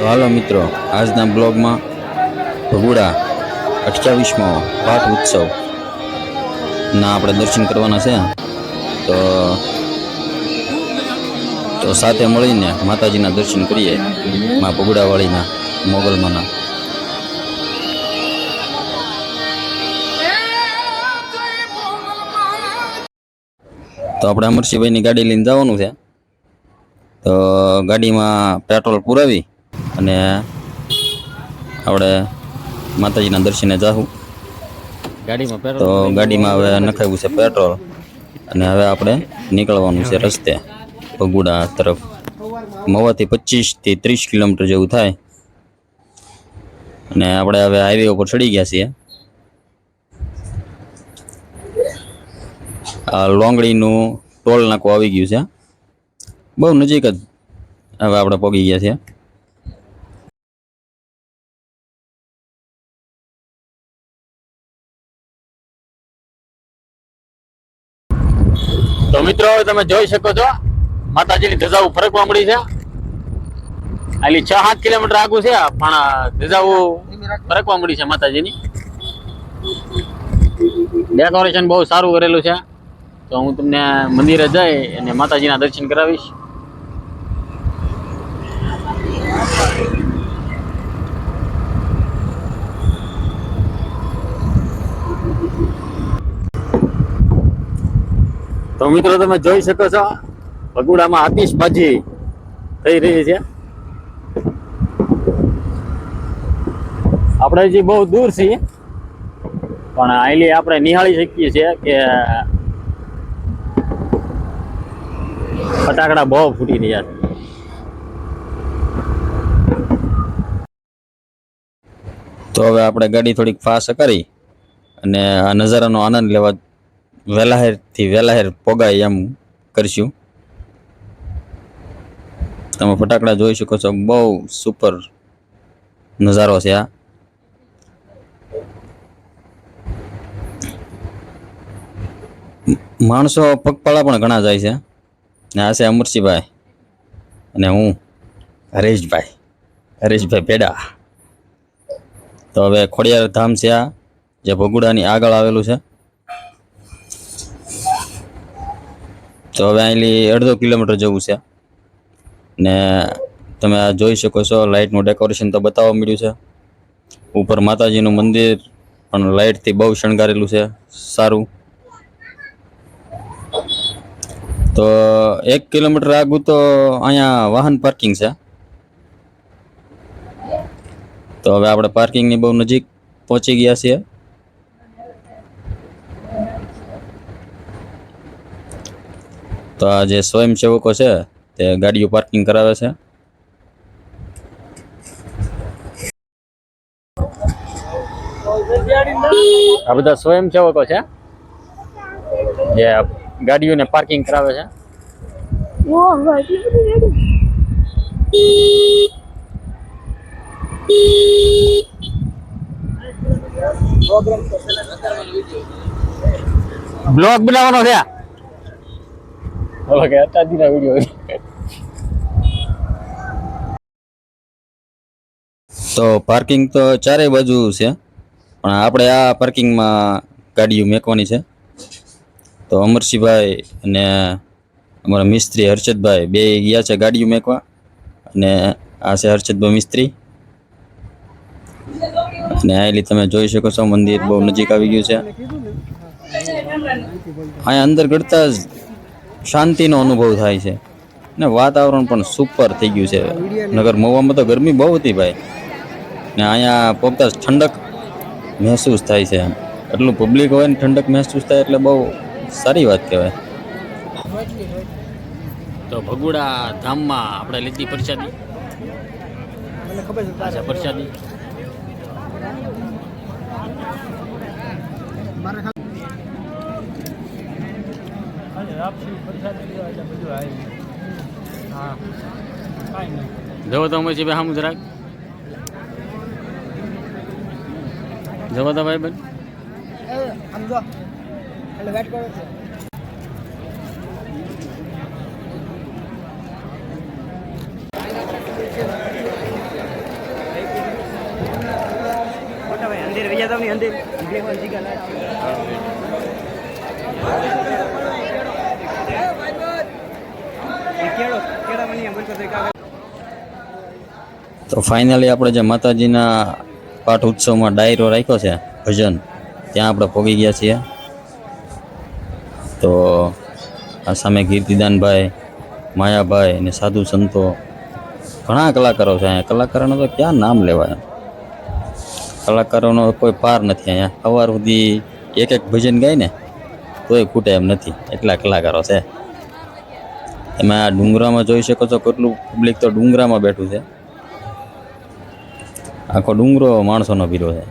હાલો મિત્રો, આજના બ્લોગમાં ભગુડા 28મો પાઠ ઉત્સવ ના આપણે દર્શન કરવાના છે. તો સાથે મળીને માતાજીના દર્શન કરીએ, માં ભગુડાવાળીના મોગલમાના. તો આપણે અમરસિંહભાઈની ગાડી લઈને જવાનું છે. તો ગાડીમાં પેટ્રોલ પુરાવી અને આપણે માતાજીના દર્શને જાહું. તો ગાડીમાં હવે નખાવ્યું છે પેટ્રોલ અને હવે આપણે નીકળવાનું છે રસ્તે ભગુડા તરફ. મવાથી 25 થી 30 કિલોમીટર જેવું થાય અને આપણે હવે હાઈવે ઉપર ચડી ગયા છીએ. આ લોંગડીનું ટોલ નાકું આવી ગયું છે, બહુ નજીક જ હવે આપણે પહોંચી ગયા છીએ. તો મિત્રો તમે જોઈ શકો છો માતાજીની ધજાઓ ફરકવા મળી છે. આલી 6-7 કિલોમીટર આગું છે પણ ધજાઓ ફરકવા મળી છે માતાજીની. ડેકોરેશન બહુ સારું કરેલું છે. તો હું તમને મંદિરે જઈ અને માતાજીના દર્શન કરાવીશ. તો મિત્રો તમે જોઈ શકો છો ભગુડામાં આતિશબાજી થઈ રહી છે. આપણે હજી બહુ દૂર છીએ પણ આયલી આપણે નિહાળી શકીએ છીએ કે ફટાકડા બહુ ફૂટી રહ્યા છે. તો હવે આપણે ગાડી થોડીક ફાસ્ટ કરી અને આ નજારાનો આનંદ લેવા વહેલાહેર પોગાય એમ કરશું. તમે ફટાકડા જોઈ શકો છો, બહુ સુપર નજારો છે આ. માણસો પગપાળા પણ ઘણા જાય છે ને આ છે અમરસિંહભાઈ અને હું હરેશભાઈ પેડા. તો હવે ખોડિયાર ધામ છે આ, જે ભગુડાની આગળ આવેલું છે. તો હવે અહીંથી 1.5 કિલોમીટર જવું છે ને તમે આ જોઈ શકો છો લાઇટનું ડેકોરેશન તો બતાવવા મળ્યું છે. ઉપર માતાજીનું મંદિર પણ લાઇટથી બહુ શણગારેલું છે, સારું. તો 1 કિલોમીટર આગું તો અહીંયા વાહન પાર્કિંગ છે. તો હવે આપણે પાર્કિંગની બહુ નજીક પહોંચી ગયા છીએ. તો આ જે સ્વયંસેવકો છે તે ગાડીઓ પાર્કિંગ કરાવે છે. આ બધા સ્વયંસેવકો છે જે ગાડીઓને પાર્કિંગ કરાવે છે. બ્લોગ બનાવવાનો છે. ઓકે, અત્યારનો વિડિયો. તો પાર્કિંગ તો ચારે બાજુ છે પણ આપણે આ પાર્કિંગમાં ગાડીઓ મેકવાની છે. તો અમરસિંહભાઈ અને અમારા મિસ્ત્રી હર્ષદભાઈ બે ગયા છે ગાડીઓ મેકવા અને આ છે હર્ષદભાઈ મિસ્ત્રી. અને આયલી તમે જોઈ શકો છો મંદિર બહુ નજીક આવી ગયું છે. અહીંયા અંદર ગળતા જ શાંતિનો અનુભવ થાય છે ને વાતાવરણ પણ સુપર થઈ ગયું છે. નગર મહુવામાં તો ગરમી બહુ હતી ભાઈ, ને અહીંયા પોતા ઠંડક મહેસૂસ થાય છે. એટલું પબ્લિક હોય ને ઠંડક મહેસૂસ થાય એટલે બહુ સારી વાત કહેવાય. તો ભગુડા ધામમાં આપણે લીધી પ્રસાદી. પ્રસાદી જવો તો અમે ભાઈ હમ જરાક જવો તો ભાઈ બેન યાદવની અંદર તો ફાઇનલી આપણે જે માતાજીના પાઠ ઉત્સવમાં ડાયરો રાખ્યો છે ભજન, ત્યાં આપણે પહોંચી ગયા છીએ. તો આ સામે કીર્તિદાનભાઈ, માયાભાઈ અને સાધુ સંતો, ઘણા કલાકારો છે અહીંયા. કલાકારોનો તો ક્યાં નામ લેવાય, કલાકારોનો કોઈ પાર નથી અહીંયા. સવાર સુધી એક ભજન ગાય ને તોય ખૂટે એમ નથી, એટલા કલાકારો છે. તમે આ ડુંગરામાં જોઈ શકો છો કેટલું પબ્લિક તો ડુંગરામાં બેઠું છે. આખો ડુંગરો માણસોનો ભીરો છે.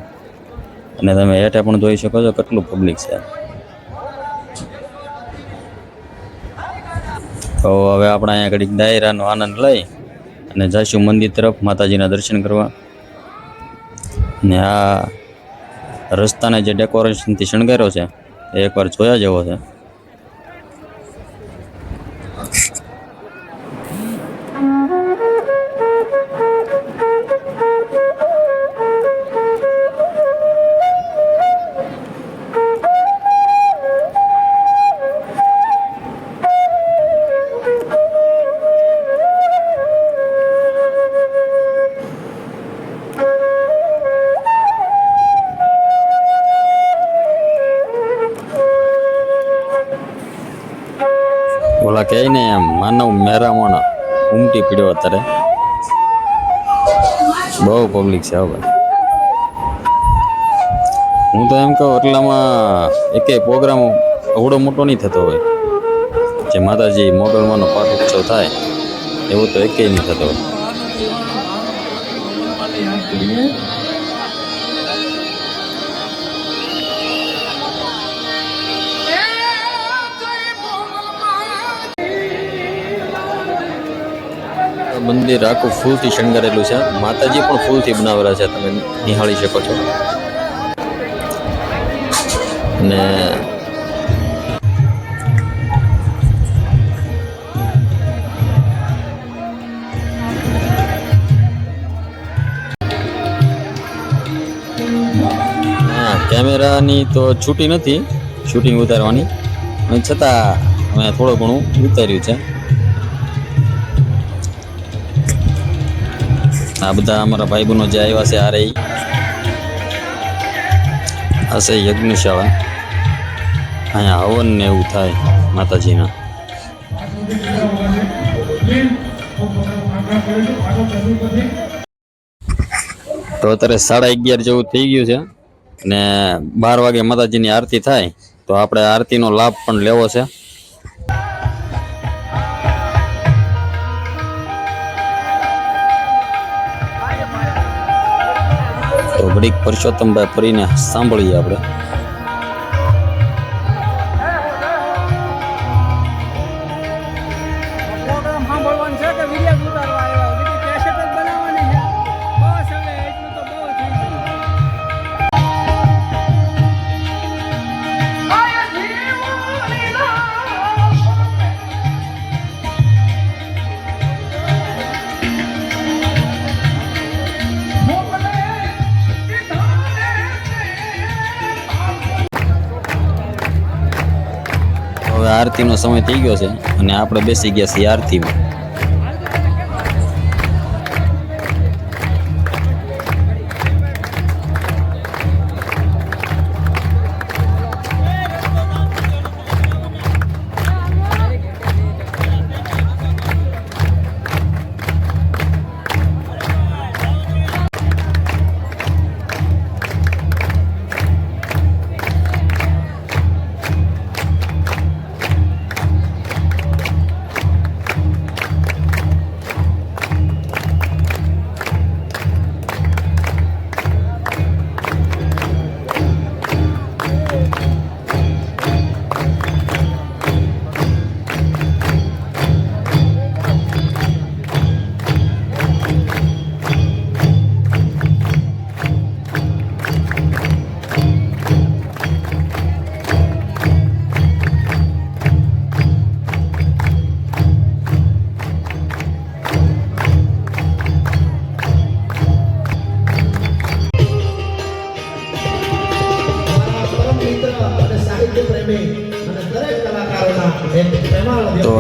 અને તમે હેઠે પણ જોઈ શકો છો કેટલું પબ્લિક છે. તો હવે આપણે અહીંયા ઘડીક ડાયરાનો આનંદ લઈ અને જઈશું મંદિર તરફ માતાજીના દર્શન કરવા. ને આ રસ્તાને જે ડેકોરેશનથી શણગાર્યો છે એ એકવાર જોયા જેવો છે. ઓલા કહે ને એમ માનવ મેરામણ ઉમટી પીડ્યો અત્યારે. બહુ પબ્લિક છે હવે. હું તો એમ કહું એટલામાં એકે પ્રોગ્રામ અવડો મોટો નહીં થતો હોય. જે માતાજી મોગલમાંનો પાઠ ઉત્સવ થાય એવું તો એકે નહીં થતો હોય. મંદિર આખું ફૂલથી શણગારેલું છે. માતાજી પણ ફૂલથી બનાવેલા છે, તમે નિહાળી શકો છો. અને હા, કેમેરાની તો છૂટી નથી, શૂટિંગ ઉતારવાની, પણ છતાં અમે થોડું ઘણું ઉતાર્યું છે. આ બધા અમારા ભાઈબંધો જે આવ્યા છે આ છે યજ્ઞશાળા. અહીંયા હવન ને એવું થાય માતાજીના. તો અત્યારે 11:30 જેવું થઈ ગયું છે અને 12 વાગે માતાજીની આરતી થાય. તો આપણે આરતીનો લાભ પણ લેવો છે. તો ઘડીક પરસોત્તમભાઈ ફરીને સાંભળીએ આપણે. હવે આરતીનો સમય થઈ ગયો છે અને આપણે બેસી ગયા છીએ આરતીમાં.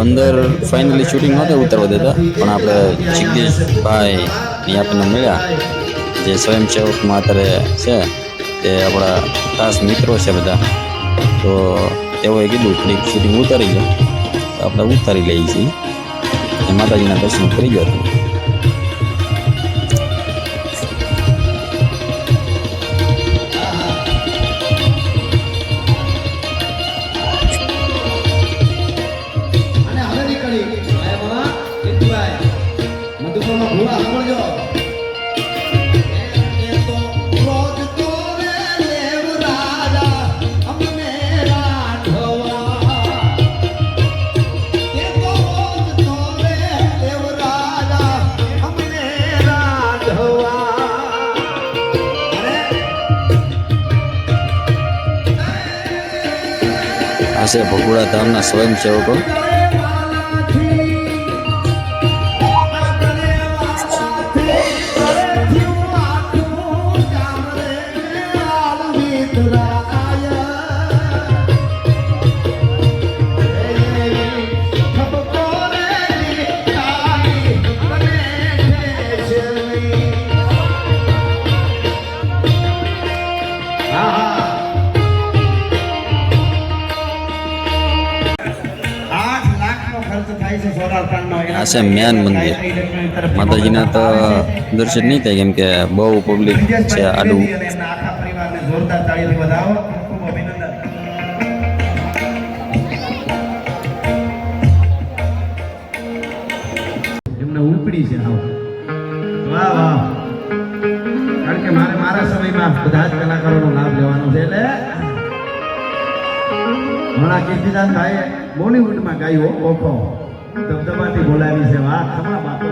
અંદર ફાઇનલી શૂટિંગ નહોતા ઉતારવા દેતા, પણ આપણે જગદીશભાઈ ની આપણને મળ્યા, જે સ્વયંસેવકમાં અત્યારે છે, તે આપણા ખાસ મિત્રો છે બધા. તો તેઓએ કીધું થોડીક શૂટિંગ ઉતારી લો, તો આપણે ઉતારી લઈએ છીએ અને માતાજીના દર્શન કરી ગયો હતો. આ છે ભગુડા ધામના સ્વયંસેવકો. આ છે મેન મંદિર. માતાજીના તો દર્શન નહીં થાય, કેમ કે બહુ પબ્લિક છે આડું. એમને ઉપડી છે. વાહ વાહ. કારણ કે મારા સમયમાં બધા જ કલાકારોનો લાભ લેવાનો છે. એટલે ઘણા કીર્તિદાન ભાઈ બોલીવુડમાં ગાયો ઓખો દબદબાથી બોલાવી છે. વાહ ખમા બાપો.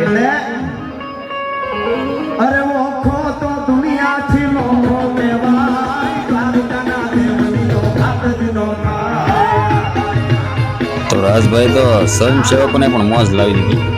એટલે અરે ઓખો તો દુનિયાથી લોખો મેવાય, દ્વારકાના દેવનો ભાગનો થાય. તો રાજભાઈ તો સ્વયંસેવકોને પણ મોજ લાવી દીધી.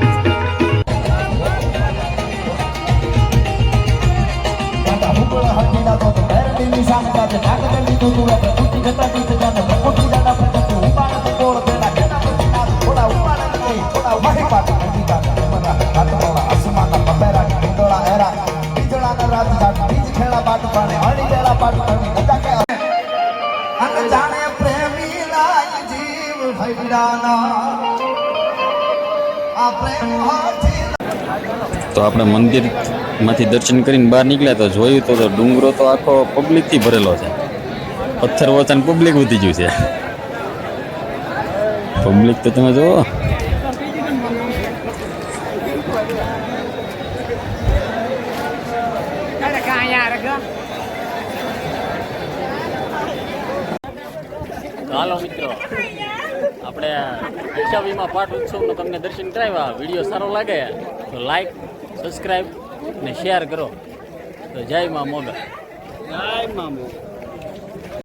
તો આપણે મંદિરમાંથી દર્શન કરીને બહાર નીકળ્યા તો જોયું તો ડુંગરો તો આખો પબ્લિકથી ભરેલો છે. પથ્થર વચન પબ્લિક વધી ગયું છે. પબ્લિક તો તમે જુઓ. હાલો મિત્રો, આપણે 28મા પાઠ ઉત્સવનો તમને દર્શન કરાવ્યા. વિડીયો સારો લાગે તો લાઈક, સબસ્ક્રાઈબ અને શેર કરો. તો જય મા મોગલ. જય મા મોગલ.